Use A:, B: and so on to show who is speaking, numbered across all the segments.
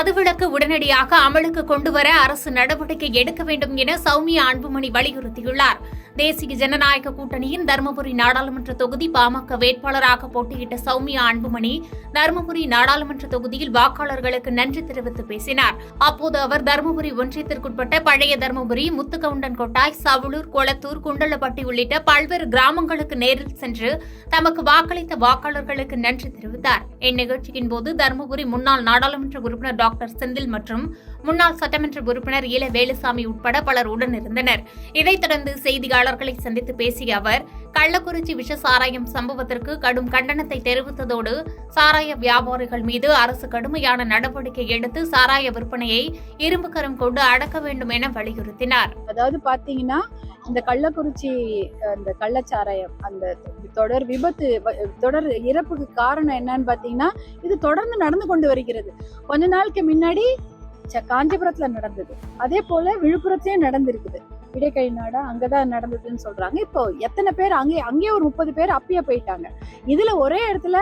A: மதுவிலக்கு உடனடியாக அமலுக்கு கொண்டுவர அரசு நடவடிக்கை எடுக்க வேண்டும் என சௌமியா அன்புமணி வலியுறுத்தியுள்ளார். தேசிய ஜனநாயக கூட்டணியின் தருமபுரி நாடாளுமன்ற தொகுதி பாமக வேட்பாளராக போட்டியிட்ட சௌமியா அன்புமணி தருமபுரி நாடாளுமன்ற தொகுதியில் வாக்காளர்களுக்கு நன்றி தெரிவித்து பேசினார். அப்போது அவர் தருமபுரி ஒன்றியத்திற்குட்பட்ட பழைய தருமபுரி, முத்துக்கவுண்டன் கொட்டாய், சவுளூர், கொளத்தூர், குண்டலப்பட்டி உள்ளிட்ட பல்வேறு கிராமங்களுக்கு நேரில் சென்று தமக்கு வாக்களித்த வாக்காளர்களுக்கு நன்றி தெரிவித்தார். இந்நிகழ்ச்சியின் போது தருமபுரி முன்னாள் நாடாளுமன்ற உறுப்பினர் டாக்டர் செந்தில் மற்றும் முன்னாள் சட்டமன்ற உறுப்பினர் இல வேலுசாமி உட்பட பலர் உடனிருந்தனர். இதைத் தொடர்ந்து செய்தியாளர்களை சந்தித்து பேசிய அவர், கள்ளக்குறிச்சி விஷ சாராயம் சம்பவத்திற்கு கடும் கண்டனத்தை தெரிவித்ததோடு சாராய வியாபாரிகள் மீது அரசு கடுமையான நடவடிக்கை எடுத்து சாராய விற்பனையை இரும்பு கரம் கொண்டு அடக்க வேண்டும் என வலியுறுத்தினார்.
B: அதாவது பாத்தீங்கன்னா, இந்த கள்ளக்குறிச்சி அந்த கள்ளச்சாராயம் அந்த தொடர் விபத்து, தொடர் இறப்புக்கு காரணம் என்னன்னு பாத்தீங்கன்னா, இது தொடர்ந்து நடந்து கொண்டு வருகிறது. கொஞ்ச நாளுக்கு முன்னாடி காஞ்சிபுரத்துல நடந்தது, அதே போல விழுப்புரத்திலயும் நடந்திருக்குது. இடைக்கை நாடா அங்கதான் நடந்ததுன்னு சொல்றாங்க. இப்போ எத்தனை பேர் அங்கே ஒரு 30 பேர் அப்பயே போயிட்டாங்க. இதுல ஒரே இடத்துல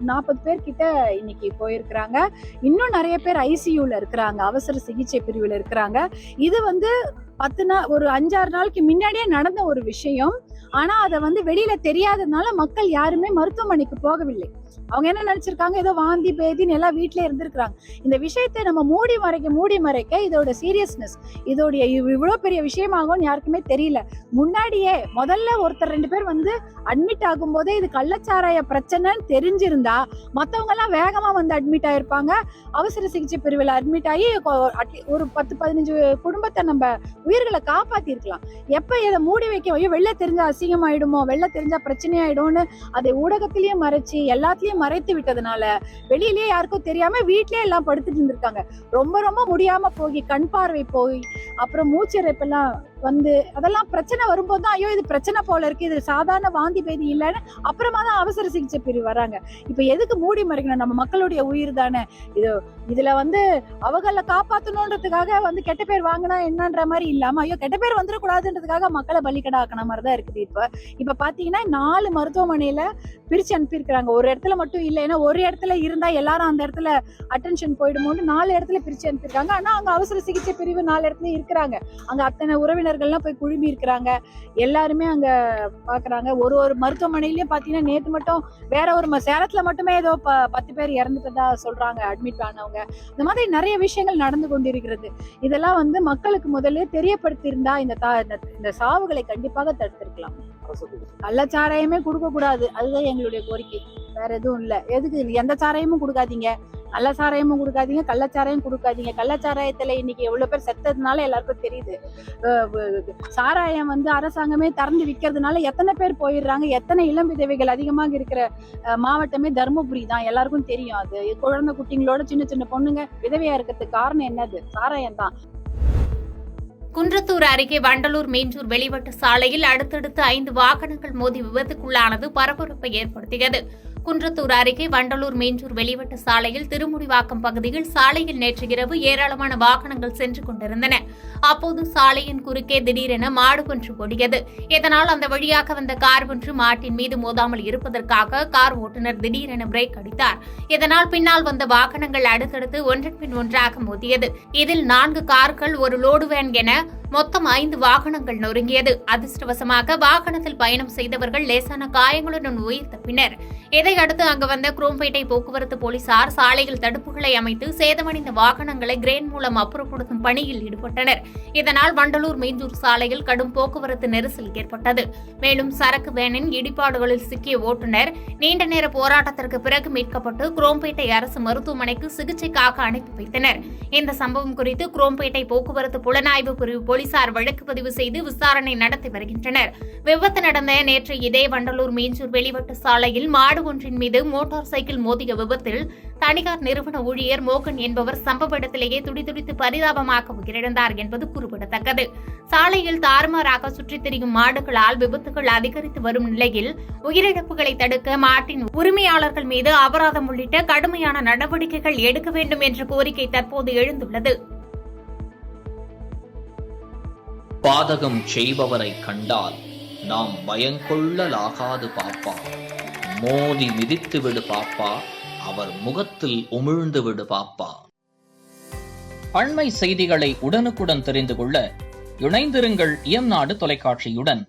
B: 40 பேர் கிட்ட இன்னைக்கு போயிருக்கிறாங்க. இன்னும் நிறைய பேர் ஐசியூல இருக்கிறாங்க, அவசர சிகிச்சை பிரிவுல இருக்கிறாங்க. இது ஒரு 5-6 நாளுக்கு முன்னாடியே நடந்த ஒரு விஷயம். ஆனா அதை வெளியில தெரியாததுனால மக்கள் யாருமே மருத்துவமனைக்கு போகவில்லை. அவங்க என்ன நினைச்சிருக்காங்க, ஏதோ வாந்தி பேதின்னு எல்லாம் வீட்டிலே இருந்திருக்கிறாங்க. இந்த விஷயத்தை நம்ம மூடி மறைக்க இதோட சீரியஸ்னஸ், இதோடைய இவ்வளவு பெரிய விஷயமாகும் யாருக்குமே தெரியல. முன்னாடியே முதல்ல ஒருத்தர் 2 பேர் அட்மிட் ஆகும் போதே இது கள்ளச்சாராய பிரச்சனைன்னு தெரிஞ்சிருந்தா மத்தவங்க எல்லாம் வேகமா அட்மிட் ஆயிருப்பாங்க. அவசர சிகிச்சை பிரிவில் அட்மிட் ஆகி ஒரு 10-15 குடும்பத்தை நம்ம உயிர்களை காப்பாத்தி இருக்கலாம். எப்ப இதை மூடி வைக்க வெளில தெரிஞ்சா அசிங்கமாயிடுமோ, வெளில தெரிஞ்சா பிரச்சனையாயிடும்னு அதை ஊடகத்திலயும் மறைச்சு எல்லாத்தையும் மறைத்து விட்டதுனால வெளியிலேயே யாருக்கும் தெரியாம வீட்லயே எல்லாம் படுத்துட்டு இருந்திருக்காங்க. ரொம்ப ரொம்ப முடியாம போய் கண் பார்வை போய் அப்புறம் மூச்சிறைப்பெல்லாம் அதெல்லாம் பிரச்சனை வரும்போது தான் ஐயோ இது பிரச்சனை போல இருக்கு, இது சாதாரண வாந்தி பேதி இல்லைன்னு அப்புறமா தான் அவசர சிகிச்சை பிரிவு வராங்க. இப்ப எதுக்கு மூடி மறைக்கணும்? நம்ம மக்களுடைய உயிர் தானே இதுல அவங்கள காப்பாத்தணும்ன்றதுக்காக கெட்ட பேர் வாங்கினா என்னன்ற மாதிரி இல்லாம ஐயோ கெட்ட பேர் வந்துடக்கூடாதுன்றதுக்காக மக்களை பலிக்கடாக்கின மாதிரிதான் இருக்குது. இப்ப பாத்தீங்கன்னா 4 மருத்துவமனையில பிரிச்சு அனுப்பியிருக்கிறாங்க. ஒரு இடத்துல மட்டும் இல்லை, ஏன்னா ஒரு இடத்துல இருந்தா எல்லாரும் அந்த இடத்துல அட்டென்ஷன் போயிடுமோன்னு 4 இடத்துல பிரிச்சு அனுப்பியிருக்காங்க. ஆனா அங்க அவசர சிகிச்சை பிரிவு 4 இடத்துல இருக்கிறாங்க. அங்க அத்தனை உறவினர்கள்லாம் போய் குழுமி இருக்கிறாங்க. எல்லாருமே அங்க பாக்குறாங்க. ஒரு மருத்துவமனையிலயும் பாத்தீங்கன்னா நேத்து மட்டும் வேற ஒரு சேலத்துல மட்டுமே ஏதோ 10 பேர் இறந்துட்டதா சொல்றாங்க அட்மிட் ஆனவங்க. இந்த மாதிரி நிறைய விஷயங்கள் நடந்து கொண்டிருக்கிறது. இதெல்லாம் மக்களுக்கு முதல்ல தெரியப்படுத்தி இருந்தா இந்த சாவுகளை கண்டிப்பாக தடுத்திருக்கலாம். கள்ளச்சாராயமே கொடுக்க கூடாது, அதுதான் எங்களுடைய கோரிக்கை. வேற எதுவும் இல்ல. எதுக்கு எந்த சாராயமும் கொடுக்காதீங்க, நல்ல சாராயமும் கொடுக்காதீங்க, கள்ளச்சாராயம் கொடுக்காதீங்க. கள்ளச்சாராயத்துல இன்னைக்கு எவ்வளவு பேர் செத்ததுனால எல்லாருக்கும் தெரியுது. சாராயம் அரசாங்கமே திறந்து விற்கிறதுனால எத்தனை பேர் போயிடுறாங்க. எத்தனை இளம் விதவைகள் அதிகமாக இருக்கிற மாவட்டமே தருமபுரி தான், எல்லாருக்கும் தெரியும். அது குழந்தை குட்டிங்களோட சின்ன சின்ன பொண்ணுங்க விதவையா இருக்கிறதுக்கு காரணம் என்னது? சாராயம் தான்.
A: குன்றத்தூர் அருகே வண்டலூர் மீஞ்சூர் வெளிவட்ட சாலையில் அடுத்தடுத்து 5 வாகனங்கள் மோதி விபத்துக்குள்ளானது பரபரப்பை ஏற்படுத்தியது. குன்றத்தூர் அருகே வண்டலூர் மீஞ்சூர் வெளிவட்ட சாலையில் திருமுடிவாக்கம் பகுதியில் சாலையில் நேற்று இரவு ஏராளமான வாகனங்கள் சென்று கொண்டிருந்தன. அப்போது சாலையின் குறுக்கே திடீரென மாடு ஒன்று ஓடியது. இதனால் அந்த வழியாக வந்த கார் ஒன்று மாட்டின் மீது மோதாமல் இருப்பதற்காக கார் ஓட்டுநர் திடீரென பிரேக் அடித்தார். இதனால் பின்னால் வந்த வாகனங்கள் அடுத்தடுத்து ஒன்றன் பின் ஒன்றாக மோதியது. இதில் 4 கார்கள், ஒரு லோடு வேன் என மொத்தம் 5 வாகனங்கள் நொறுங்கியது. அதிர்ஷ்டவசமாக வாகனத்தில் பயணம் செய்தவர்கள் லேசான காயங்களுடன் உயிர் தப்பினர். இதையடுத்து அங்கு வந்த குரோம்பேட்டை போக்குவரத்து போலீசார் சாலையில் தடுப்புகளை அமைத்து சேதமடைந்த வாகனங்களை கிரேன் மூலம் அப்புறப்படுத்தும் பணியில் ஈடுபட்டனர். இதனால் வண்டலூர் மீஞ்சூர் சாலையில் கடும் போக்குவரத்து நெரிசல் ஏற்பட்டது. மேலும் சரக்கு வேனின் இடிபாடுகளில் சிக்கிய ஓட்டுநர் நீண்ட நேர போராட்டத்திற்கு பிறகு மீட்கப்பட்டு குரோம்பேட்டை அரசு மருத்துவமனைக்கு சிகிச்சைக்காக அனுப்பி வைத்தனர். இந்த சம்பவம் குறித்து குரோம்பேட்டை போக்குவரத்து புலனாய்வு பிரிவு போலீசார் வழக்கு பதிவு செய்து விசாரணை நடத்தி வருகின்றனர். விபத்து நடந்த நேற்று இதே வண்டலூர் மீஞ்சூர் வெளிவட்ட சாலையில் மாடு ஒன்றின் மீது மோட்டார் சைக்கிள் மோதிய விபத்தில் தனியார் நிறுவன ஊழியர் மோகன் என்பவர் சம்பவ இடத்திலேயே துடிதுடித்து பரிதாபமாக உயிரிழந்தார் என்பது குறிப்பிடத்தக்கது. சாலையில் தாறுமாறாக சுற்றித் திரியும் மாடுகளால் விபத்துகள் அதிகரித்து வரும் நிலையில் உயிரிழப்புகளை தடுக்க மாட்டின் உரிமையாளர்கள் மீது அபராதம் உள்ளிட்ட கடுமையான நடவடிக்கைகள் எடுக்க வேண்டும் என்ற கோரிக்கை தற்போது எழுந்துள்ளது.
C: பாதகம் செய்பவரை கண்டால் நாம் பயங்கொள்ளலாகாது பாப்பா. மோதி மிதித்து விடு பாப்பா, அவர் முகத்தில் உமிழ்ந்து விடு பாப்பா. அண்மை செய்திகளை உடனுக்குடன் தெரிந்து கொள்ள இணைந்திருங்கள் இயம்நாடு தொலைக்காட்சியுடன்.